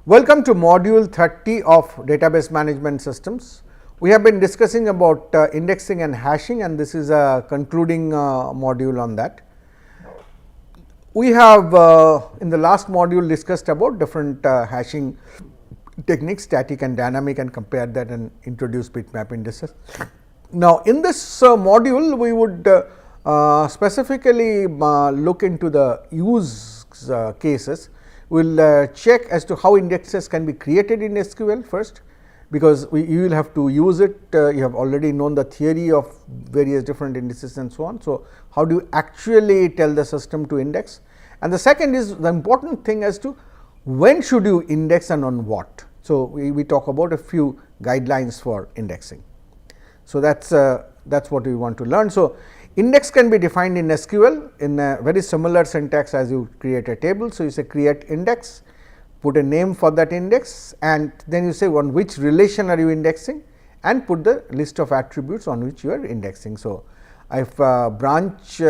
Welcome to module 30 of database management systems. We have been discussing about indexing and hashing, and this is a concluding module on that. We have in the last module discussed about different hashing techniques, static and dynamic, and compared that and introduced bitmap indices. Now, in this module we would specifically look into the use cases. We will check as to how indexes can be created in SQL first, because you will have to use it. You have already known the theory of various different indices and so on. So, how do you actually tell the system to index? And the second is the important thing as to when should you index and on what. So, we talk about a few guidelines for indexing. So, that is what we want to learn. So, index can be defined in SQL in a very similar syntax as you create a table. So, you say create index, put a name for that index, and then you say on which relation are you indexing, and put the list of attributes on which you are indexing. So, if branch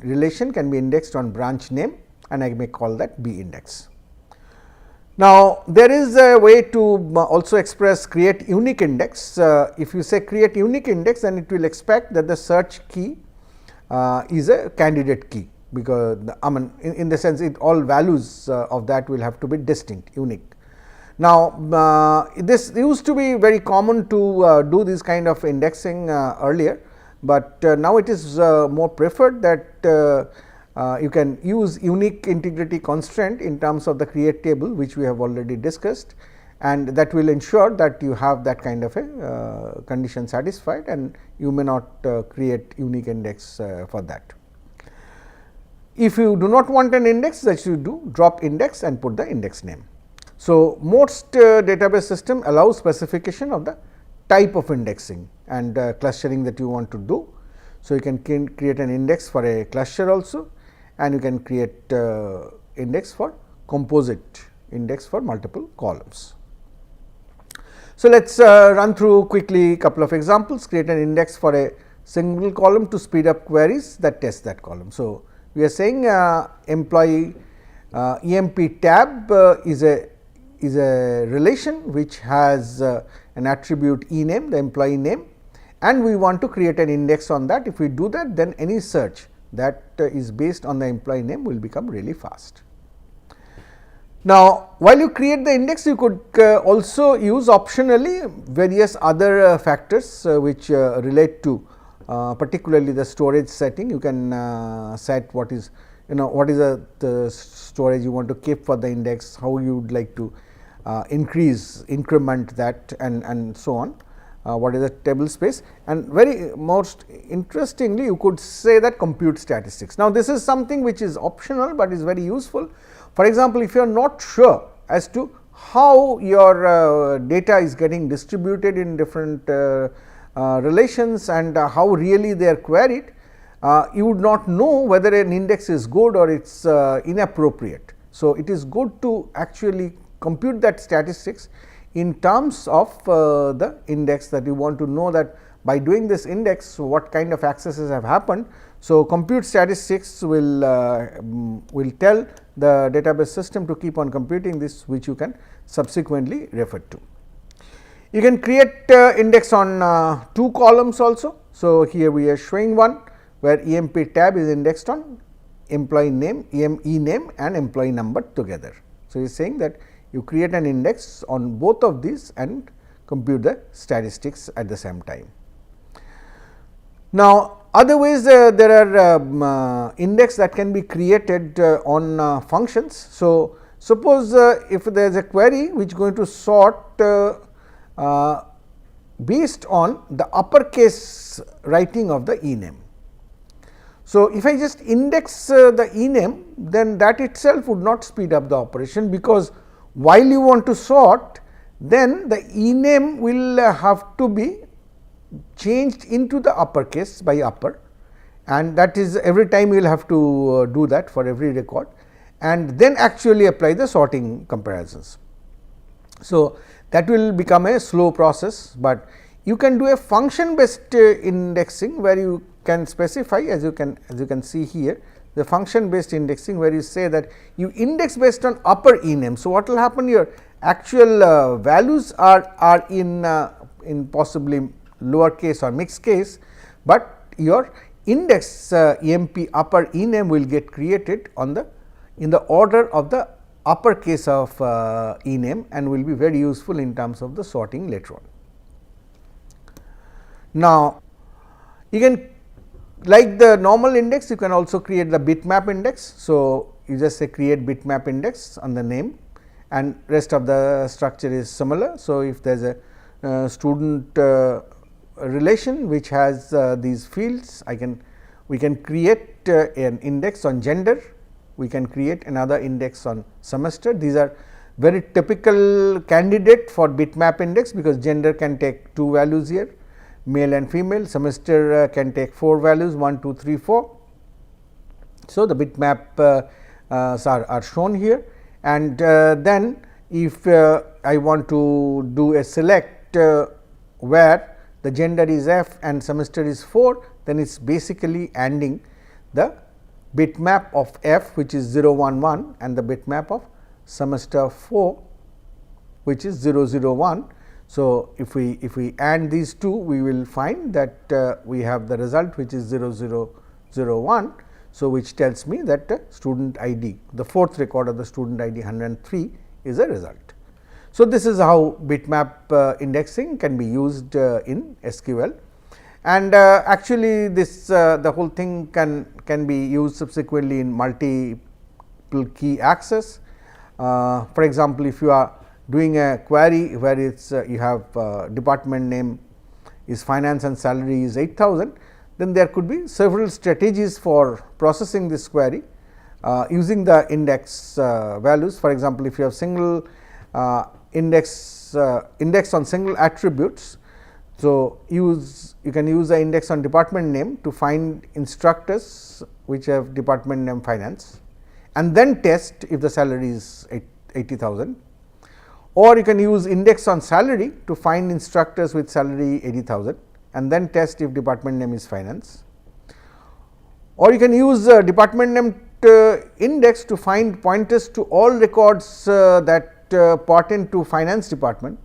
relation can be indexed on branch name, and I may call that B index. Now, there is a way to also express create unique index. If you say create unique index, then it will expect that the search key is a candidate key, because in the sense all values of that will have to be distinct, unique. Now, this used to be very common to do this kind of indexing earlier, but now it is more preferred that you can use unique integrity constraint in terms of the create table, which we have already discussed, and that will ensure that you have that kind of a condition satisfied, and you may not create unique index for that. If you do not want an index, that you do drop index and put the index name. So, most database system allows specification of the type of indexing and clustering that you want to do. So, you can create an index for a cluster also, and you can create index for composite index for multiple columns. So, let us run through quickly couple of examples. Create an index for a single column to speed up queries that test that column. So, we are saying employee EMP tab is a relation which has an attribute ename, the employee name, and we want to create an index on that. If we do that, then any search that is based on the employee name will become really fast. Now, while you create the index, you could also use optionally various other factors which relate to particularly the storage setting. You can set what is the storage you want to keep for the index, how you would like to increment that, and so on. What is the table space, and very most interestingly you could say that compute statistics. Now, this is something which is optional, but is very useful. For example, if you are not sure as to how your data is getting distributed in different relations and how really they are queried, you would not know whether an index is good or it is inappropriate. So, it is good to actually compute that statistics in terms of the index, that you want to know that by doing this index what kind of accesses have happened. So, compute statistics will tell the database system to keep on computing this, which you can subsequently refer to. You can create index on two columns also. So, here we are showing one where EMP tab is indexed on employee name, name and employee number together. So, he is saying that you create an index on both of these and compute the statistics at the same time. Now, other ways there are index that can be created on functions. So, suppose if there is a query which is going to sort based on the uppercase writing of the ename. So, if I just index the ename, then that itself would not speed up the operation, because while you want to sort, then the ename will have to be changed into the uppercase by upper, and that is every time you will have to do that for every record, and then actually apply the sorting comparisons. So, that will become a slow process, but you can do a function based indexing where you can specify, as you can see here, the function based indexing, where you say that you index based on upper E name. So, what will happen, your actual values are in possibly lower case or mixed case, but your index EMP upper E name will get created on the in the order of the upper case of E name, and will be very useful in terms of the sorting later on. Now, you can, like the normal index, you can also create the bitmap index. So, you just say create bitmap index on the name, and rest of the structure is similar. So, if there is a student relation which has these fields, we can create an index on gender, we can create another index on semester. These are very typical candidate for bitmap index, because gender can take 2 values here, male and female, semester can take 4 values 1, 2, 3, 4. So, the bitmap are shown here, and then if I want to do a select where the gender is F and semester is 4, then it is basically ANDing the bitmap of F, which is 0, 1, 1, and the bitmap of semester 4, which is 0, 0, 1. So, if we AND these two, we will find that we have the result which is 0, 0, 0, 1. So, which tells me that the student ID, the 4th record of the student ID 103 is a result. So, this is how bitmap indexing can be used in SQL, and actually this the whole thing can be used subsequently in multiple key access. For example, if you are doing a query where it's you have department name is finance and salary is 8,000, then there could be several strategies for processing this query using the index values. For example, if you have single index on single attributes, so you can use the index on department name to find instructors which have department name finance, and then test if the salary is 80,000. Or you can use index on salary to find instructors with salary 80,000, and then test if department name is finance. Or you can use department name index to find pointers to all records that pertain to finance department,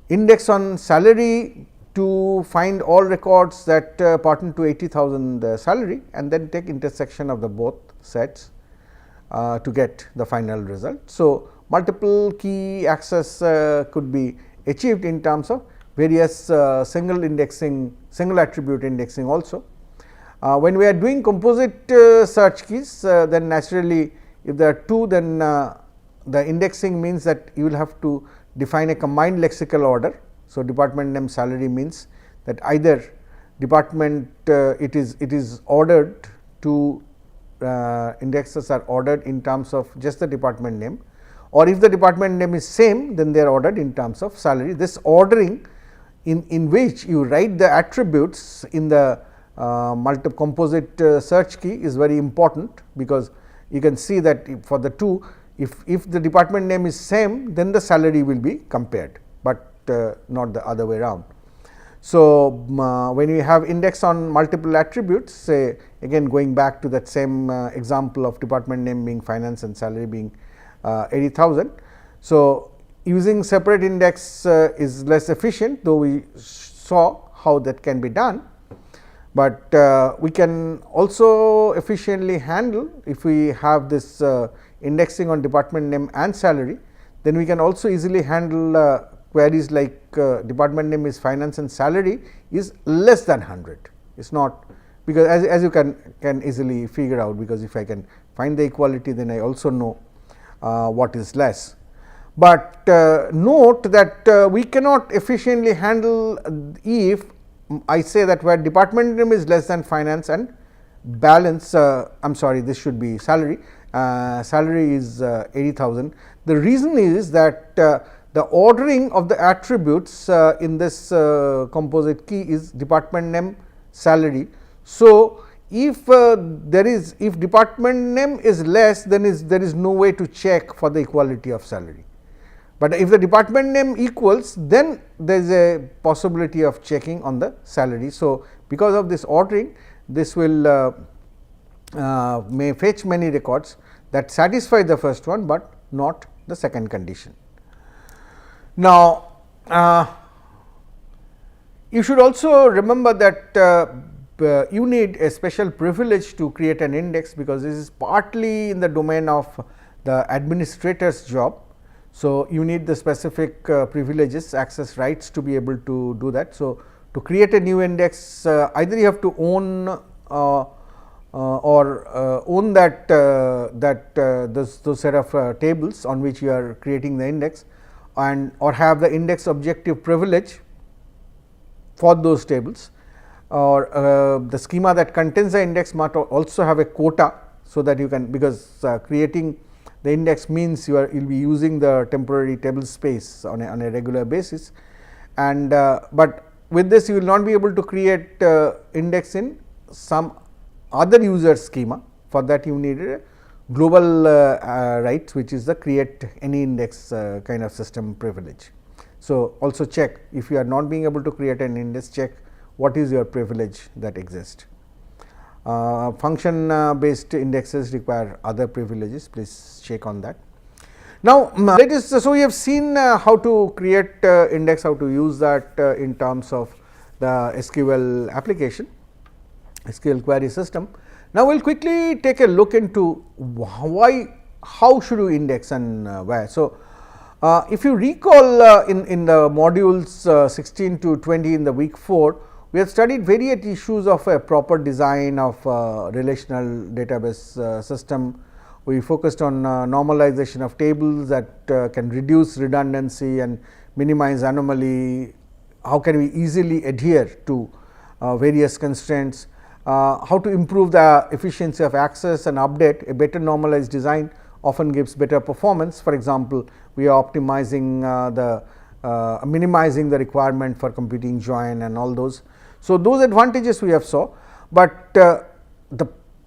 index on salary to find all records that pertain to 80,000 salary, and then take intersection of the both sets to get the final result. So, multiple key access could be achieved in terms of various single indexing, single attribute indexing also. When we are doing composite search keys, then naturally if there are 2, then the indexing means that you will have to define a combined lexical order. So, department name salary means that either department it is ordered to indexes are ordered in terms of just the department name, or if the department name is same, then they are ordered in terms of salary. This ordering in which you write the attributes in the multiple composite search key is very important, because you can see that for the 2, if the department name is same, then the salary will be compared, but not the other way around. So, when we have index on multiple attributes, say again going back to that same example of department name being finance and salary being 80,000. So, using separate index is less efficient, though we saw how that can be done, but we can also efficiently handle if we have this indexing on department name and salary, then we can also easily handle queries like department name is finance and salary is less than 100. It is not, because as you can easily figure out, because if I can find the equality, then I also know what is less. But note that we cannot efficiently handle if I say that where department name is less than finance and balance, I am sorry, this should be salary, salary is 80,000. The reason is that the ordering of the attributes in this composite key is department name salary. So, if if department name is less, then there is no way to check for the equality of salary. But if the department name equals, then there is a possibility of checking on the salary. So, because of this ordering, this will may fetch many records that satisfy the first one, but not the second condition. Now, you should also remember that you need a special privilege to create an index, because this is partly in the domain of the administrator's job. So, you need the specific privileges, access rights to be able to do that. So, to create a new index, either you have to own own that those set of tables on which you are creating the index, and or have the index objective privilege for those tables, or the schema that contains the index must also have a quota, so that you can, because creating the index means you will be using the temporary table space on a regular basis, and but with this you will not be able to create index in some other user schema. For that you need a global rights, which is the create any index kind of system privilege. So, also check if you are not being able to create an index, check what is your privilege that exists. Function based indexes require other privileges, please check on that. Now, let us, so we have seen how to create index, how to use that in terms of the SQL application, SQL query system. Now, we will quickly take a look into how should you index and where. So, if you recall in the modules 16 to 20 in the week 4, we have studied various issues of a proper design of relational database system. We focused on normalization of tables that can reduce redundancy and minimize anomaly. How can we easily adhere to various constraints, how to improve the efficiency of access and update. A better normalized design often gives better performance. For example, we are optimizing minimizing the requirement for computing join and all those. So, those advantages we have saw, but the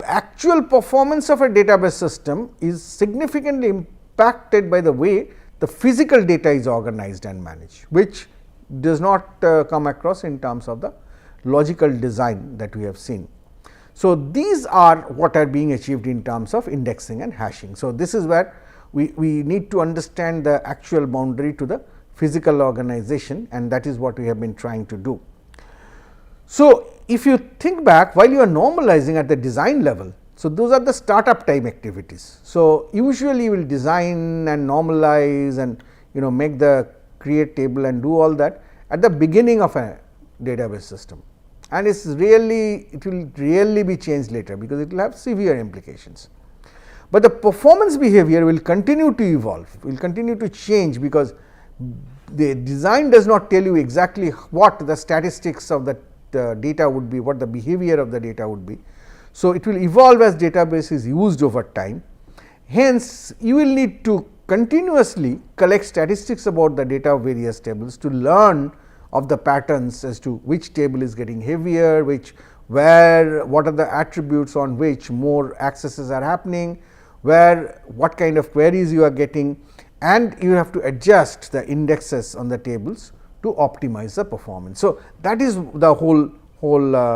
actual performance of a database system is significantly impacted by the way the physical data is organized and managed, which does not come across in terms of the logical design that we have seen. So, these are what are being achieved in terms of indexing and hashing. So, this is where we need to understand the actual boundary to the physical organization, and that is what we have been trying to do. So, if you think back, while you are normalizing at the design level, so those are the startup time activities. So, usually you will design and normalize and make the create table and do all that at the beginning of a database system, and it will really be changed later, because it will have severe implications. But the performance behavior will continue to evolve, will continue to change, because the design does not tell you exactly what the statistics of the data would be, what the behavior of the data would be. So, it will evolve as database is used over time. Hence, you will need to continuously collect statistics about the data of various tables to learn of the patterns as to which table is getting heavier, what are the attributes on which more accesses are happening, what kind of queries you are getting, and you have to adjust the indexes on the tables to optimize the performance. So, that is the whole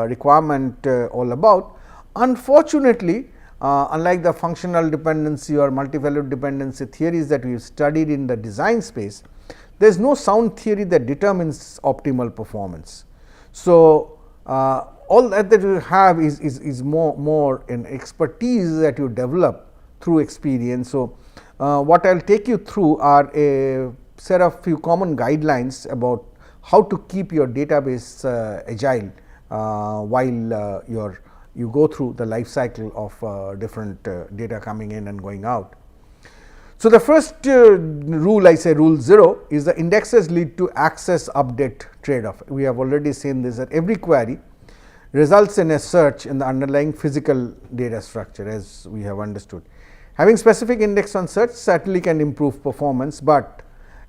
requirement all about. Unfortunately, unlike the functional dependency or multi-valued dependency theories that we have studied in the design space, there is no sound theory that determines optimal performance. So, all that you have is more an expertise that you develop through experience. So, what I will take you through are a set of few common guidelines about how to keep your database agile while you go through the life cycle of different data coming in and going out. So, the first rule, I say rule 0, is the indexes lead to access update trade off. We have already seen this, that every query results in a search in the underlying physical data structure, as we have understood. Having specific index on search certainly can improve performance, but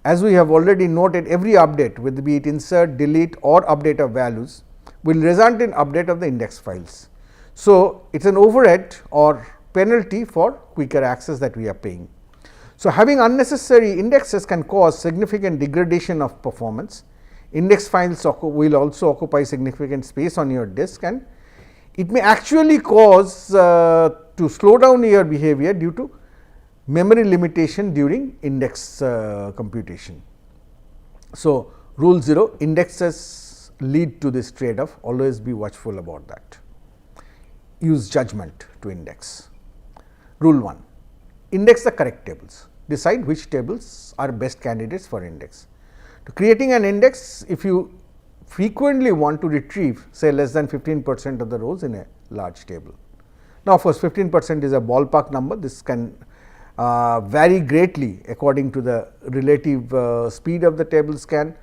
as we have already noted, every update, whether be it insert, delete or update of values, will result in update of the index files. So, it is an overhead or penalty for quicker access that we are paying. So, having unnecessary indexes can cause significant degradation of performance. Index files will also occupy significant space on your disk, and it may actually cause to slow down your behavior due to memory limitation during index computation. So, rule 0, indexes lead to this trade off, always be watchful about that. Use judgment to index. Rule 1, index the correct tables, decide which tables are best candidates for index. To creating an index, if you frequently want to retrieve say less than 15% of the rows in a large table. Now, of course, 15% is a ballpark number, this can vary greatly according to the relative speed of the table scan.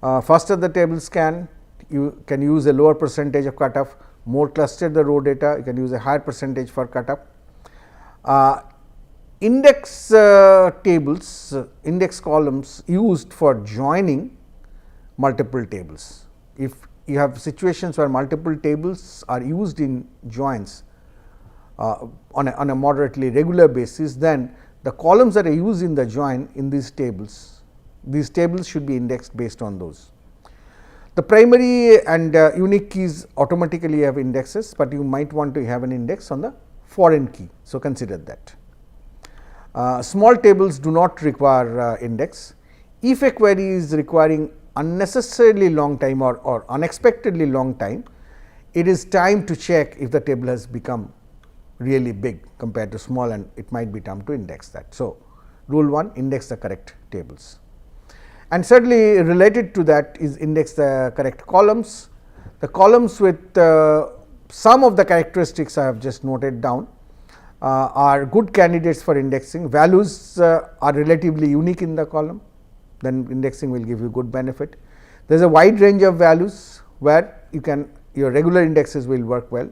Faster the table scan, you can use a lower percentage of cutoff, more clustered the row data, you can use a higher percentage for cutoff. Index tables, index columns used for joining multiple tables. If you have situations where multiple tables are used in joins on a moderately regular basis, then the columns that are used in the join in these tables should be indexed based on those. The primary and unique keys automatically have indexes, but you might want to have an index on the foreign key. So, consider that. Small tables do not require index. If a query is requiring unnecessarily long time or unexpectedly long time, it is time to check if the table has become really big compared to small, and it might be time to index that. So, rule 1, index the correct tables, and certainly related to that is index the correct columns. The columns with some of the characteristics I have just noted down are good candidates for indexing. Values are relatively unique in the column, then indexing will give you good benefit. There is a wide range of values where your regular indexes will work well.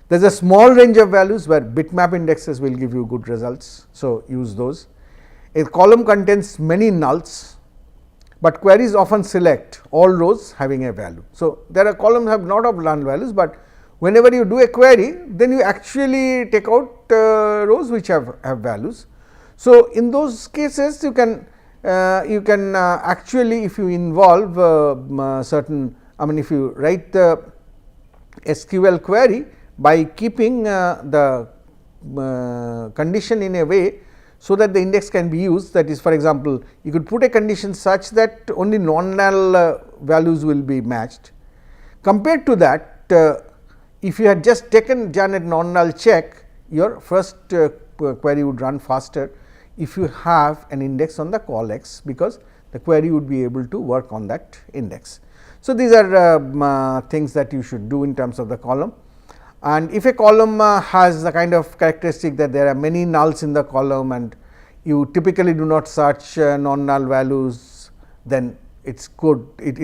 There is a small range of values where bitmap indexes will give you good results. So, use those. A column contains many nulls, but queries often select all rows having a value. So, there are columns have not of null values, but whenever you do a query, then you actually take out rows which have values. So, in those cases you can actually, if you involve certain, if you write the SQL query by keeping the condition in a way so that the index can be used, that is, for example, you could put a condition such that only non-null values will be matched. Compared to that, if you had just taken Janet non-null check, your first query would run faster if you have an index on the call X, because the query would be able to work on that index. So, these are things that you should do in terms of the column. And if a column has the kind of characteristic that there are many nulls in the column and you typically do not search non-null values, then it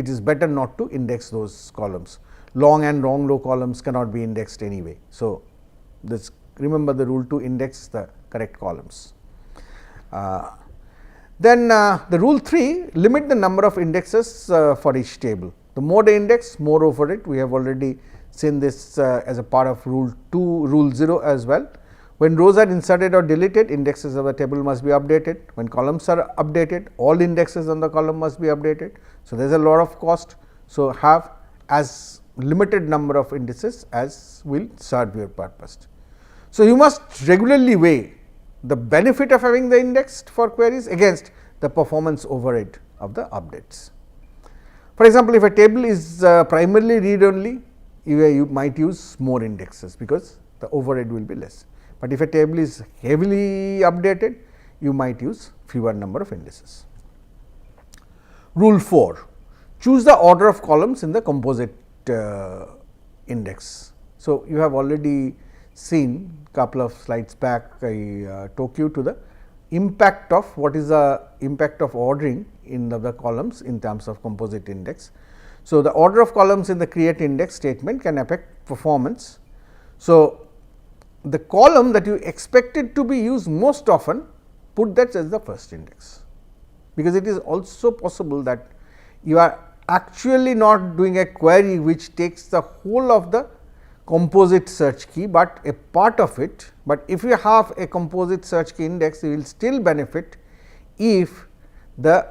is better not to index those columns. Long and wrong row columns cannot be indexed anyway. So, remember the rule to index the correct columns. Then the rule 3, limit the number of indexes for each table. The more the index, more over it. We have already seen this as a part of rule 0 as well. When rows are inserted or deleted, indexes of the table must be updated. When columns are updated, all indexes on the column must be updated. So, there is a lot of cost. So, have as limited number of indices as will serve your purpose. So, you must regularly weigh the benefit of having the indexed for queries against the performance overhead of the updates. For example, if a table is primarily read only, you might use more indexes because the overhead will be less. But if a table is heavily updated, you might use fewer number of indices. Rule 4, choose the order of columns in the composite index. So, you have already seen couple of slides back, I took you to the impact of what is the impact of ordering in the columns in terms of composite index. So, the order of columns in the create index statement can affect performance. So, the column that you expected to be used most often, put that as the first index, because it is also possible that you are actually not doing a query which takes the whole of the composite search key, but a part of it. But if you have a composite search key index, you will still benefit if the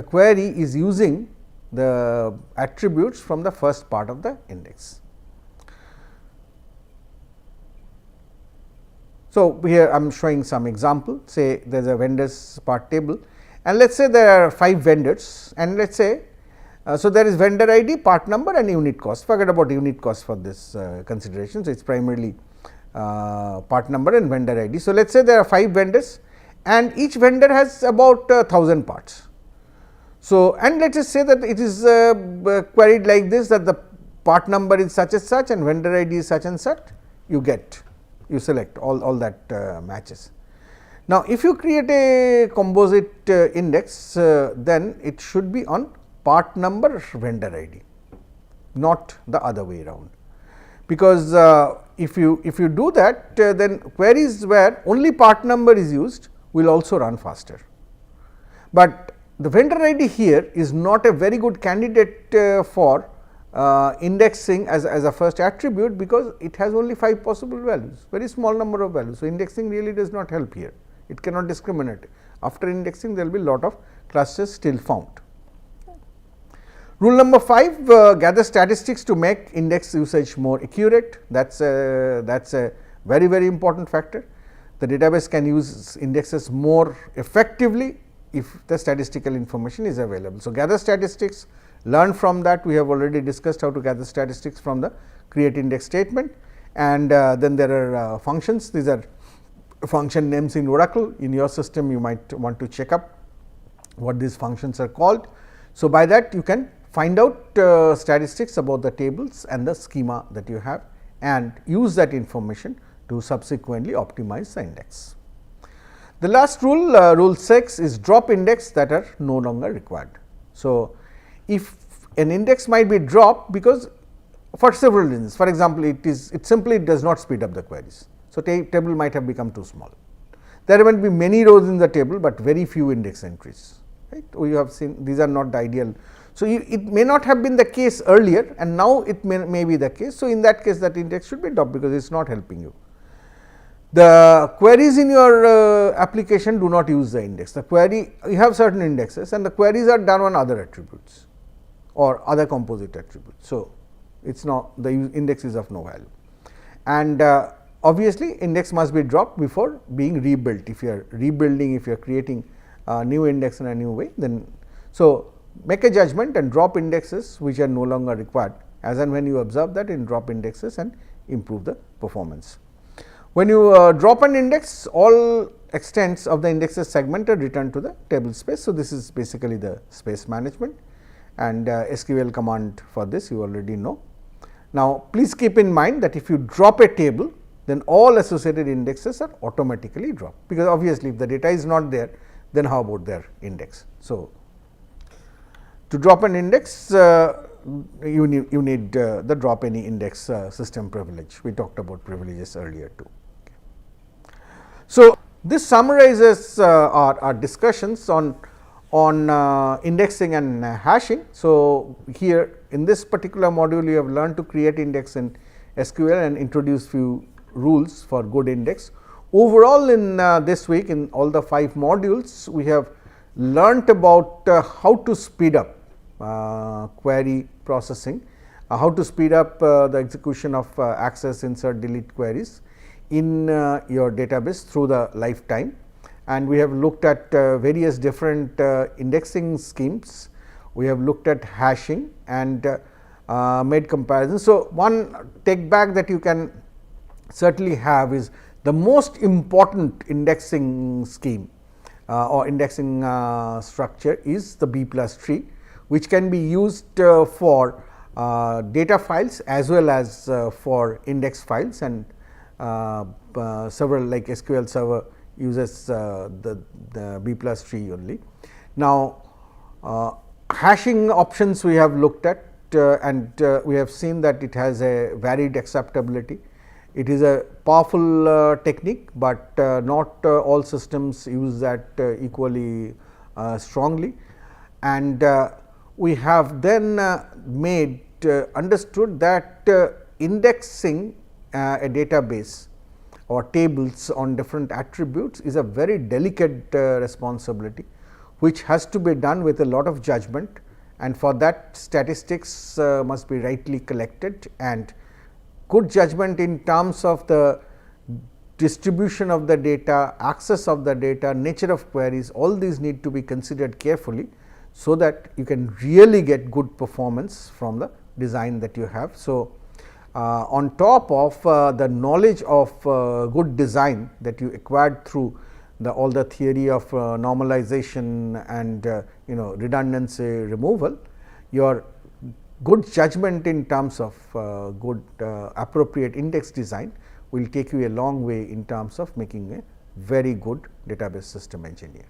query is using the attributes from the first part of the index. So, here I am showing some example, say there is a vendors part table, and let us say there are 5 vendors, and let us say so there is vendor ID, part number and unit cost. Forget about unit cost for this consideration. So, it is primarily part number and vendor ID. So, let us say there are 5 vendors and each vendor has about 1000 parts. So, and let us say that it is queried like this, that the part number is such and such and vendor ID is such and such, you select all that matches. Now, if you create a composite index, then it should be on part number vendor ID, not the other way around, because if you do that, then queries where only part number is used will also run faster. But the vendor ID here is not a very good candidate for indexing as a first attribute, because it has only 5 possible values, very small number of values. So, indexing really does not help here, it cannot discriminate. After indexing, there will be lot of clusters still found. Rule number 5, gather statistics to make index usage more accurate. That is a very important factor. The database can use indexes more effectively if the statistical information is available. So, gather statistics, learn from that. We have already discussed how to gather statistics from the create index statement, and then there are functions. These are function names in Oracle. In your system, you might want to check up what these functions are called. So, by that you can find out statistics about the tables and the schema that you have, and use that information to subsequently optimize the index. The last rule, rule 6, is drop index that are no longer required. So, if an index might be dropped because for several reasons, for example, it simply does not speed up the queries. So, table might have become too small. There might be many rows in the table, but very few index entries, right. We have seen these are not the ideal. So, it may not have been the case earlier, and now it may be the case. So, in that case, that index should be dropped because it is not helping you. The queries in your application do not use the index. The query, you have certain indexes and the queries are done on other attributes or other composite attributes. So, it is not, the index is of no value, and obviously, index must be dropped before being rebuilt. If you are rebuilding, if you are creating a new index in a new way, then so make a judgment and drop indexes which are no longer required, as and when you observe that, in drop indexes and improve the performance. When you drop an index, all extents of the indexes segment are returned to the table space. So, this is basically the space management, and SQL command for this you already know. Now, please keep in mind that if you drop a table, then all associated indexes are automatically dropped, because obviously, if the data is not there, then how about their index. So, to drop an index, you need the drop any index system privilege. We talked about privileges earlier too. Okay. So, this summarizes our discussions on indexing and hashing. So, here in this particular module, you have learned to create index in SQL and introduce few rules for good index. Overall, in this week, in all the 5 modules, we have learnt about how to speed up query processing, how to speed up the execution of access, insert, delete queries in your database through the lifetime, and we have looked at various different indexing schemes. We have looked at hashing and made comparisons. So, one take back that you can certainly have is the most important indexing scheme or indexing structure is the B plus tree, which can be used for data files as well as for index files, and several like SQL Server uses the B plus tree only. Now, hashing options we have looked at, and we have seen that it has a varied acceptability. It is a powerful technique, but not all systems use that equally strongly, and we have then understood that indexing a database or tables on different attributes is a very delicate responsibility, which has to be done with a lot of judgment, and for that statistics must be rightly collected, and good judgment in terms of the distribution of the data, access of the data, nature of queries, all these need to be considered carefully, so that you can really get good performance from the design that you have. So, on top of the knowledge of good design that you acquired through all the theory of normalization and redundancy removal, your good judgment in terms of good appropriate index design will take you a long way in terms of making a very good database system engineer.